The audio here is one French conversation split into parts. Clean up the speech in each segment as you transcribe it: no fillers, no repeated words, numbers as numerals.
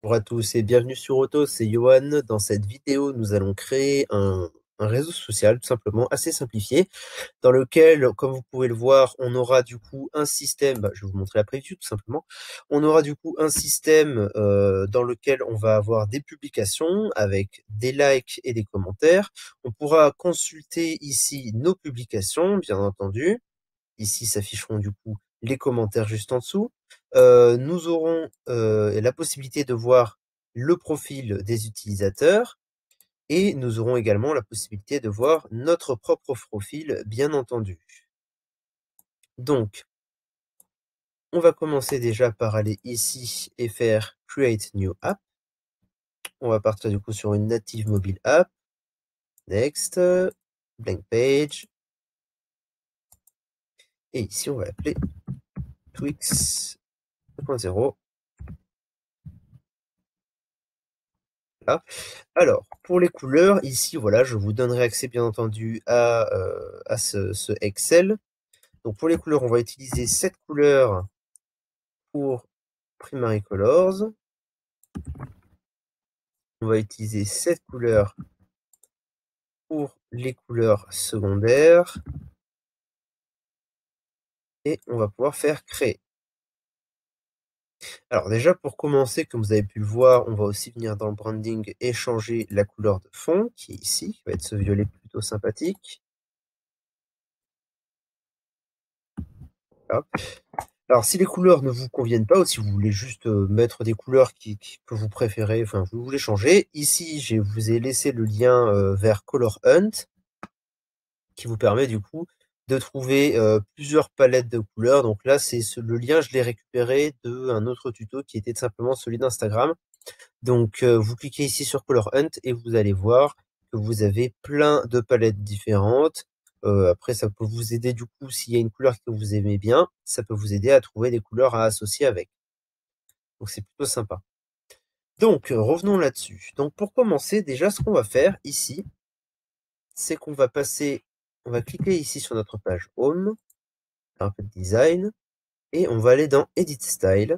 Bonjour à tous et bienvenue sur Auto, c'est Johan. Dans cette vidéo, nous allons créer un réseau social tout simplement assez simplifié dans lequel, comme vous pouvez le voir, on aura du coup un système, je vais vous montrer la preview tout simplement. On aura du coup un système dans lequel on va avoir des publications avec des likes et des commentaires. On pourra consulter ici nos publications, bien entendu. Ici s'afficheront du coup les commentaires juste en dessous. Nous aurons la possibilité de voir le profil des utilisateurs et nous aurons également la possibilité de voir notre propre profil, bien entendu. Donc, on va commencer déjà par aller ici et faire Create New App. On va partir du coup sur une native mobile app. Next, blank page. Et ici, on va l'appeler Twix 2.0. Voilà. Alors, pour les couleurs, ici, voilà, je vous donnerai accès, bien entendu, à ce Excel. Donc, pour les couleurs, on va utiliser cette couleur pour Primary Colors. On va utiliser cette couleur pour les couleurs secondaires. Et on va pouvoir faire créer. Alors déjà, pour commencer, comme vous avez pu le voir, on va aussi venir dans le branding et changer la couleur de fond, qui est ici, qui va être ce violet plutôt sympathique. Voilà. Alors, si les couleurs ne vous conviennent pas, ou si vous voulez juste mettre des couleurs que vous préférez, enfin, vous voulez changer, ici, je vous ai laissé le lien vers Color Hunt, qui vous permet du coup de trouver plusieurs palettes de couleurs. Donc là, le lien, je l'ai récupéré d'un autre tuto qui était simplement celui d'Instagram. Donc, vous cliquez ici sur Color Hunt et vous allez voir que vous avez plein de palettes différentes. Après, ça peut vous aider du coup, s'il y a une couleur que vous aimez bien, ça peut vous aider à trouver des couleurs à associer avec. Donc, c'est plutôt sympa. Donc, revenons là-dessus. Donc, pour commencer, déjà, ce qu'on va faire ici, c'est qu'on va on va cliquer ici sur notre page Home, un peu de design, et on va aller dans Edit Style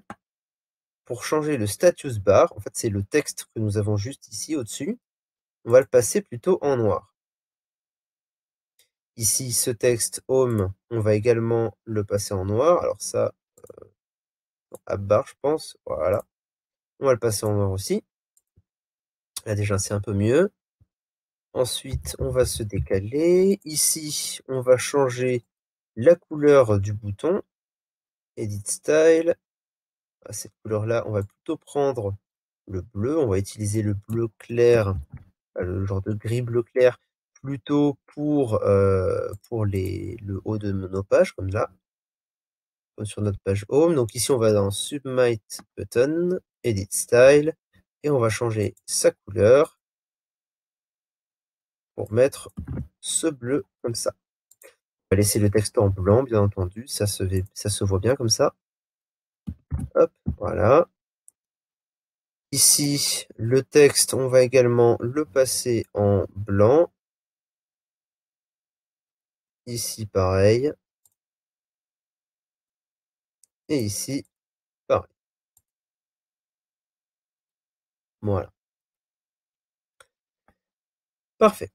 pour changer le status bar. En fait, c'est le texte que nous avons juste ici au-dessus. On va le passer plutôt en noir. Ici, ce texte Home, on va également le passer en noir. Alors ça, à barre, je pense. Voilà. On va le passer en noir aussi. Là, déjà, c'est un peu mieux. Ensuite, on va se décaler. Ici, on va changer la couleur du bouton. Edit Style. Cette couleur-là, on va plutôt prendre le bleu. On va utiliser le bleu clair, le genre de gris bleu clair, plutôt pour le haut de nos pages, comme là. Sur notre page Home. Donc ici, on va dans Submit Button, Edit Style, et on va changer sa couleur pour mettre ce bleu comme ça. On va laisser le texte en blanc, bien entendu, ça se voit bien comme ça. Hop, voilà. Ici, le texte, on va également le passer en blanc. Ici, pareil. Et ici, pareil. Voilà. Parfait.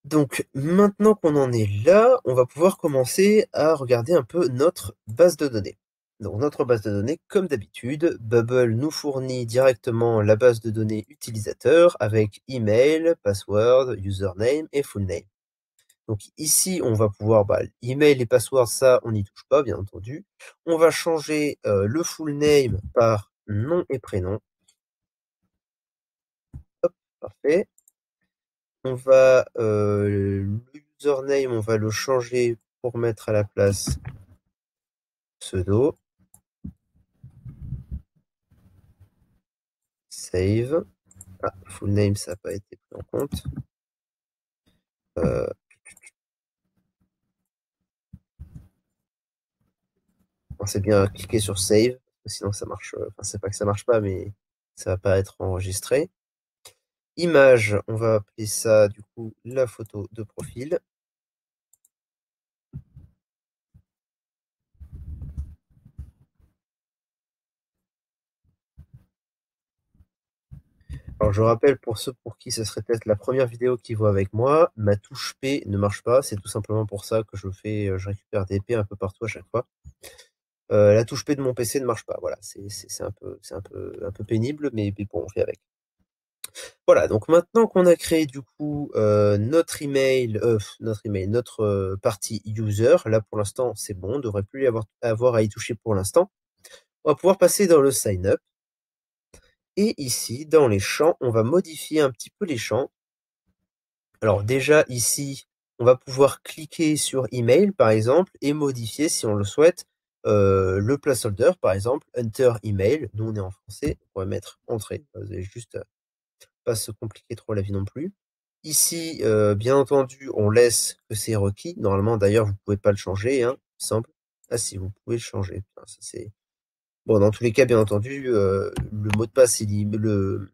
Donc, maintenant qu'on en est là, on va pouvoir commencer à regarder un peu notre base de données. Donc, notre base de données, comme d'habitude, Bubble nous fournit directement la base de données utilisateur avec email, password, username et full name. Donc ici, on va pouvoir, email et password, ça, on n'y touche pas, bien entendu. On va changer le full name par nom et prénom. Hop, parfait. On va le username, on va le changer pour mettre à la place pseudo. Save. Ah, full name, ça n'a pas été pris en compte. C'est bien cliquer sur save, sinon ça marche. Enfin, c'est pas que ça marche pas, mais ça va pas être enregistré. Image, on va appeler ça du coup la photo de profil. Alors je rappelle pour ceux pour qui ce serait peut-être la première vidéo qu'ils voient avec moi, ma touche P ne marche pas, c'est tout simplement pour ça que je récupère des P un peu partout à chaque fois. La touche P de mon PC ne marche pas, voilà, c'est un peu pénible, mais bon, on fait avec. Voilà, donc maintenant qu'on a créé du coup notre partie user, là pour l'instant c'est bon, on devrait plus avoir à y toucher pour l'instant. On va pouvoir passer dans le sign up. Et ici, dans les champs, on va modifier un petit peu les champs. Alors déjà ici, on va pouvoir cliquer sur email par exemple et modifier si on le souhaite le placeholder par exemple, enter email. Nous on est en français, on va mettre entrée. Vous allez juste pas se compliquer trop la vie non plus. Ici, bien entendu, on laisse que c'est requis. Normalement d'ailleurs, vous pouvez pas le changer, hein, il me semble. Ah si, vous pouvez le changer. Putain, ça c'est bon, dans tous les cas, bien entendu, le mot de passe, le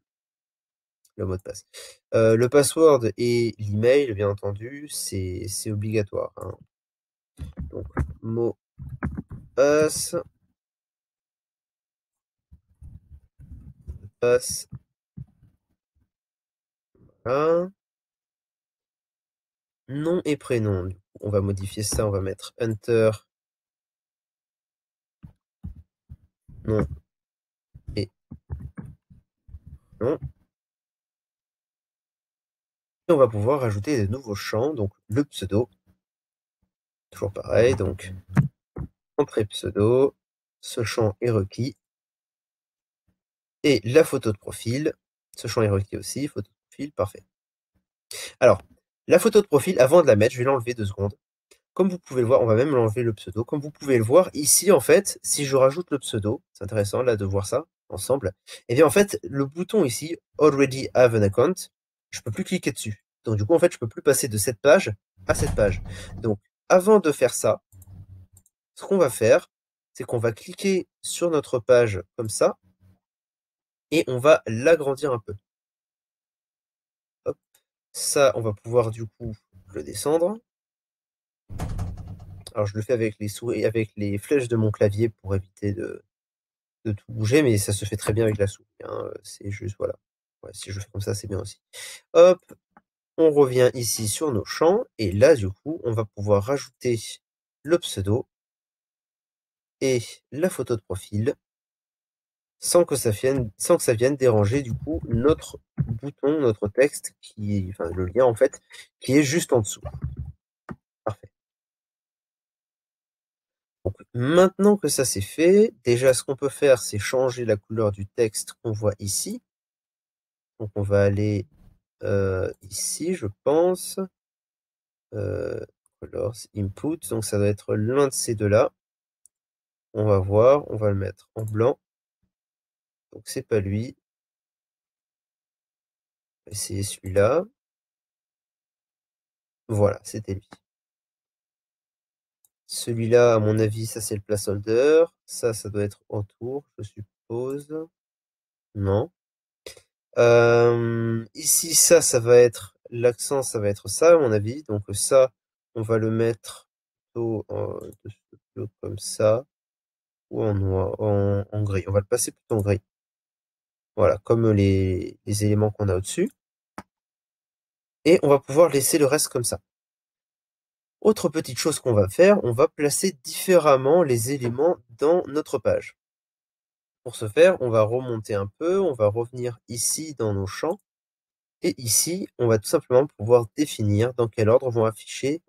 mot de passe. Le password et l'email, bien entendu, c'est obligatoire, hein. Donc, mot passe, passe, voilà. Nom et prénom. Du coup, on va modifier ça, on va mettre enter, nom et nom. Et on va pouvoir rajouter des nouveaux champs, donc le pseudo. Toujours pareil, donc entrée pseudo, ce champ est requis. Et la photo de profil, ce champ est requis aussi, photo de profil, parfait. Alors, la photo de profil, avant de la mettre, je vais l'enlever 2 secondes. Comme vous pouvez le voir, on va même l'enlever le pseudo. Comme vous pouvez le voir ici, en fait, si je rajoute le pseudo, c'est intéressant là de voir ça ensemble. Et bien en fait, le bouton ici, Already have an account, je peux plus cliquer dessus. Donc du coup, en fait, je peux plus passer de cette page à cette page. Donc, avant de faire ça, ce qu'on va faire, c'est qu'on va cliquer sur notre page comme ça, et on va l'agrandir un peu. Hop. Ça, on va pouvoir du coup le descendre. Alors je le fais avec les souris, avec les flèches de mon clavier pour éviter de tout bouger, mais ça se fait très bien avec la souris, hein, c'est juste, voilà. Ouais, si je fais comme ça, c'est bien aussi. Hop, on revient ici sur nos champs, et là, du coup, on va pouvoir rajouter le pseudo et la photo de profil, sans que ça vienne déranger, du coup, notre bouton, notre texte, enfin, le lien, en fait, qui est juste en dessous. Parfait. Donc, maintenant que ça c'est fait, déjà, ce qu'on peut faire, c'est changer la couleur du texte qu'on voit ici. Donc, on va aller ici, je pense. Colors, input, donc ça doit être l'un de ces deux-là. On va voir, on va le mettre en blanc. Donc c'est pas lui. On va essayer celui-là. Voilà, c'était lui. Celui-là, à mon avis, ça c'est le placeholder. Ça doit être autour, je suppose. Non. Ici, ça va être l'accent, ça va être ça, à mon avis. Donc ça, on va le mettre plutôt comme ça, ou en noir, en gris. On va le passer plutôt en gris. Voilà, comme les éléments qu'on a au-dessus. Et on va pouvoir laisser le reste comme ça. Autre petite chose qu'on va faire, on va placer différemment les éléments dans notre page. Pour ce faire, on va remonter un peu, on va revenir ici dans nos champs. Et ici, on va tout simplement pouvoir définir dans quel ordre vont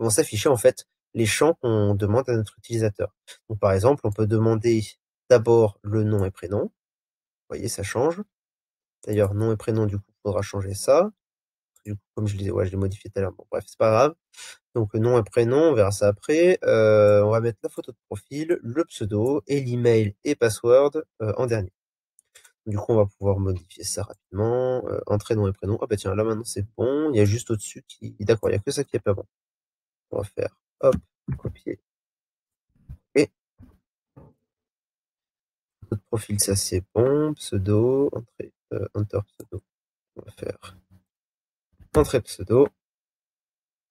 s'afficher en fait les champs qu'on demande à notre utilisateur. Donc par exemple, on peut demander d'abord le nom et prénom. Vous voyez, ça change. D'ailleurs, nom et prénom, du coup, il faudra changer ça. Du coup, comme je l'ai modifié tout à l'heure. Bon, bref, c'est pas grave. Donc, nom et prénom, on verra ça après. On va mettre la photo de profil, le pseudo et l'email et password en dernier. Du coup, on va pouvoir modifier ça rapidement. Entrée, nom et prénom. Ah bah tiens, là maintenant c'est bon. Il y a juste au-dessus qui... D'accord, il y a que ça qui est pas bon. On va faire, hop, copier. Et photo de profil, ça c'est bon. Pseudo, enter pseudo. On va faire entrée pseudo.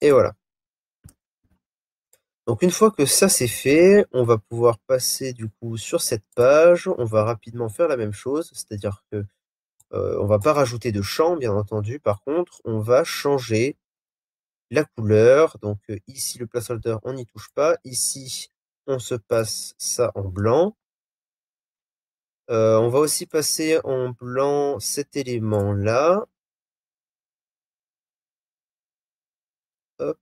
Et voilà. Donc une fois que ça c'est fait, on va pouvoir passer du coup sur cette page. On va rapidement faire la même chose, c'est-à-dire que On va pas rajouter de champ, bien entendu. Par contre, on va changer la couleur. Donc ici, le placeholder, on n'y touche pas. Ici, on se passe ça en blanc. On va aussi passer en blanc cet élément-là. Hop,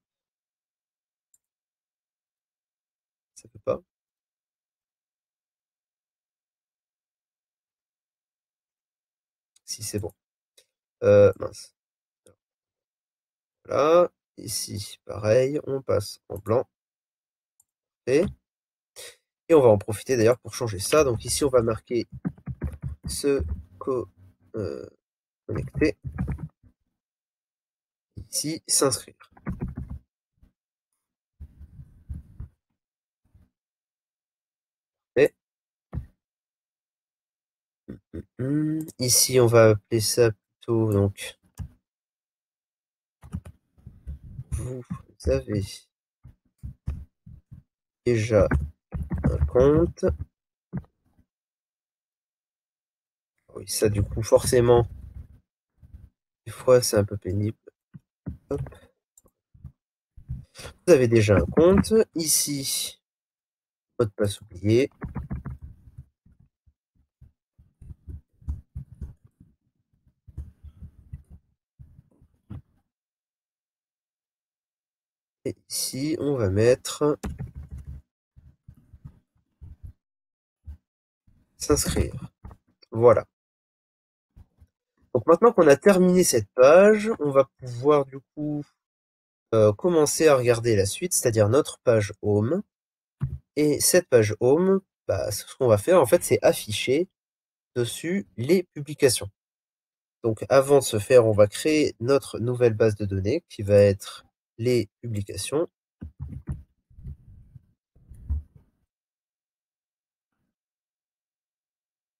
ça peut pas. Si, c'est bon. Mince. Voilà. Ici, pareil, on passe en blanc. Et on va en profiter d'ailleurs pour changer ça. Donc ici, on va marquer se connecter. Ici, s'inscrire. Et ici, on va appeler ça plutôt, donc, vous avez déjà un compte. Oui, ça, du coup, forcément, des fois, c'est un peu pénible. Hop. Vous avez déjà un compte. Ici, mot de passe oublié. Et ici, on va mettre s'inscrire. Voilà. Donc maintenant qu'on a terminé cette page, on va pouvoir du coup commencer à regarder la suite, c'est-à-dire notre page Home. Et cette page Home, bah, ce qu'on va faire en fait, c'est afficher dessus les publications. Donc avant de se faire, on va créer notre nouvelle base de données qui va être les publications.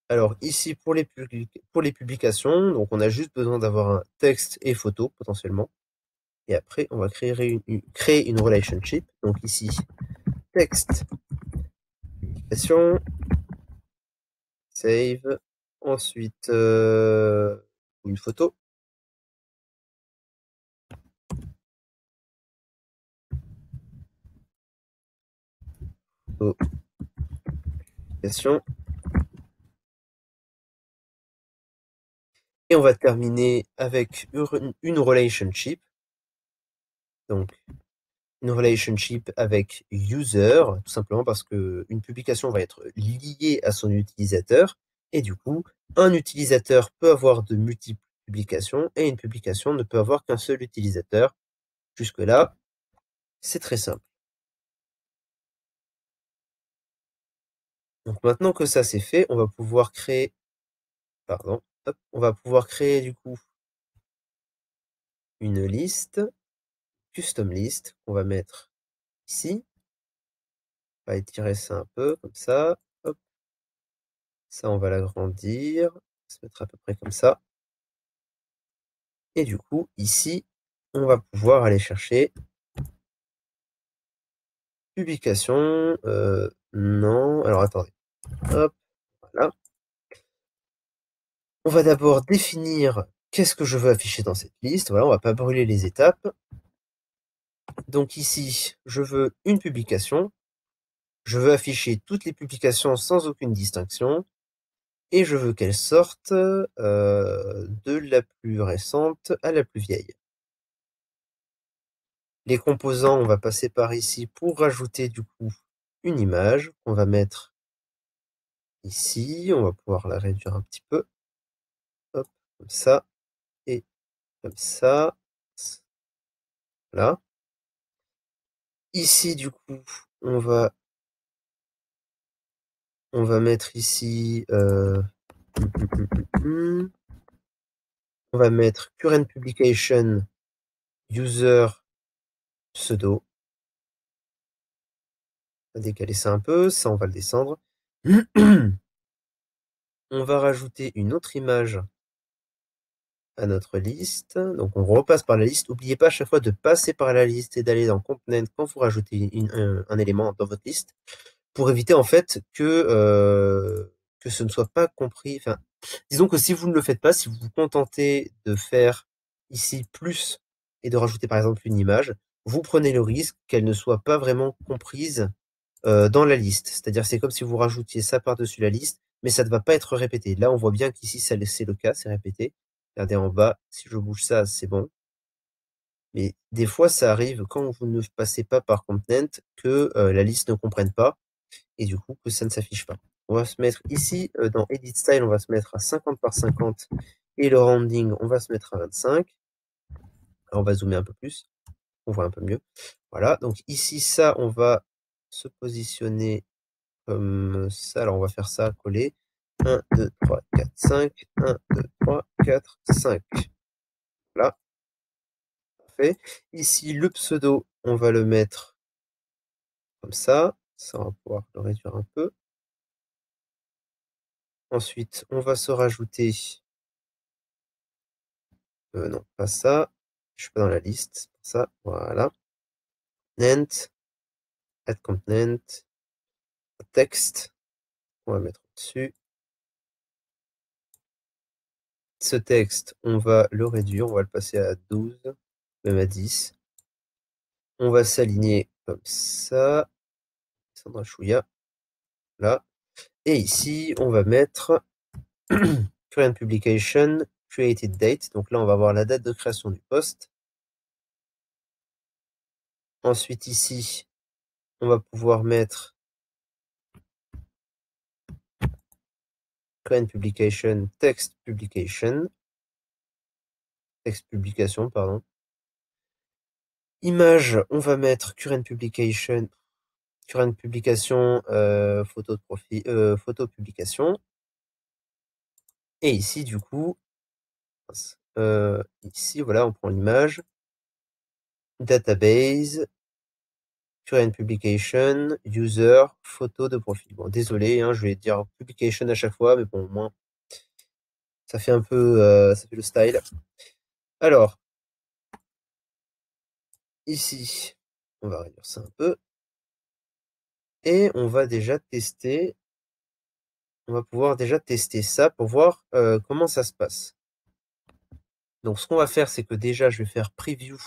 Alors ici pour les publications, donc on a juste besoin d'avoir un texte et photo potentiellement. Et après, on va créer une relationship. Donc ici, texte, publication, save. Ensuite, une photo. Photo, publication. Et on va terminer avec une relationship. Donc, une relationship avec user, tout simplement parce que une publication va être liée à son utilisateur. Et du coup, un utilisateur peut avoir de multiples publications et une publication ne peut avoir qu'un seul utilisateur. Jusque-là, c'est très simple. Donc maintenant que ça c'est fait, on va pouvoir créer, pardon, hop, on va pouvoir créer du coup une liste, custom list, qu'on va mettre ici. On va étirer ça un peu, comme ça. Hop. Ça, on va l'agrandir. On va se mettre à peu près comme ça. Et du coup, ici, on va pouvoir aller chercher publication. Non. Alors, attendez. Hop. Voilà. On va d'abord définir qu'est-ce que je veux afficher dans cette liste. Voilà, on va pas brûler les étapes. Donc ici, je veux une publication. Je veux afficher toutes les publications sans aucune distinction. Et je veux qu'elles sortent de la plus récente à la plus vieille. Les composants, on va passer par ici pour rajouter du coup une image qu'on va mettre ici. On va pouvoir la réduire un petit peu. Hop, comme ça. Et comme ça. Voilà. Ici, du coup, on va mettre ici on va mettre current publication user pseudo. On va décaler ça un peu, ça on va le descendre. On va rajouter une autre image à notre liste. Donc on repasse par la liste. N'oubliez pas à chaque fois de passer par la liste et d'aller dans Component quand vous rajoutez un élément dans votre liste pour éviter en fait que que ce ne soit pas compris. Enfin, disons que si vous ne le faites pas, si vous vous contentez de faire ici plus et de rajouter par exemple une image, vous prenez le risque qu'elle ne soit pas vraiment comprise dans la liste. C'est-à-dire c'est comme si vous rajoutiez ça par-dessus la liste, mais ça ne va pas être répété. Là, on voit bien qu'ici, c'est le cas, c'est répété. Regardez en bas, si je bouge ça, c'est bon. Mais des fois, ça arrive quand vous ne passez pas par content que la liste ne comprenne pas et du coup que ça ne s'affiche pas. On va se mettre ici dans Edit Style, on va se mettre à 50 par 50 et le rounding, on va se mettre à 25. Alors, on va zoomer un peu plus, on voit un peu mieux. Voilà, donc ici, ça, on va se positionner comme ça. Alors, on va faire ça, coller. 1, 2, 3, 4, 5. 1, 2, 3, 4, 5. Voilà, parfait. Ici, le pseudo, on va le mettre comme ça. Ça, on va pouvoir le réduire un peu. Ensuite, on va se rajouter... non, pas ça. Je suis pas dans la liste. C'est pour ça. Voilà. Content. Add content. Texte. On va mettre au-dessus. Ce texte, on va le réduire. On va le passer à 12, même à 10. On va s'aligner comme ça. Sandra Chouilla. Là. Et ici, on va mettre current publication, created date. Donc là, on va avoir la date de création du post. Ensuite, ici, on va pouvoir mettre current publication, text publication. Text publication, pardon. Image, on va mettre current publication, photo de profil, photo publication. Et ici, du coup, ici, voilà, on prend l'image. Database, current publication, user, photo de profil. Bon, désolé, hein, je vais dire publication à chaque fois, mais bon, au moins, ça fait un peu, ça fait le style. Alors, ici, on va réduire ça un peu. Et on va déjà tester, on va pouvoir déjà tester ça pour voir comment ça se passe. Donc, ce qu'on va faire, c'est que déjà, je vais faire preview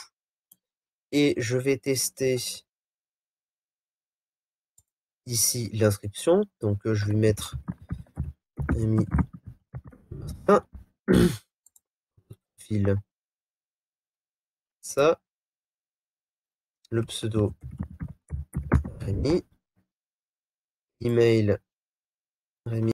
et je vais tester ici l'inscription. Donc, je vais mettre Rémi fil ça, le pseudo Rémi, email Rémi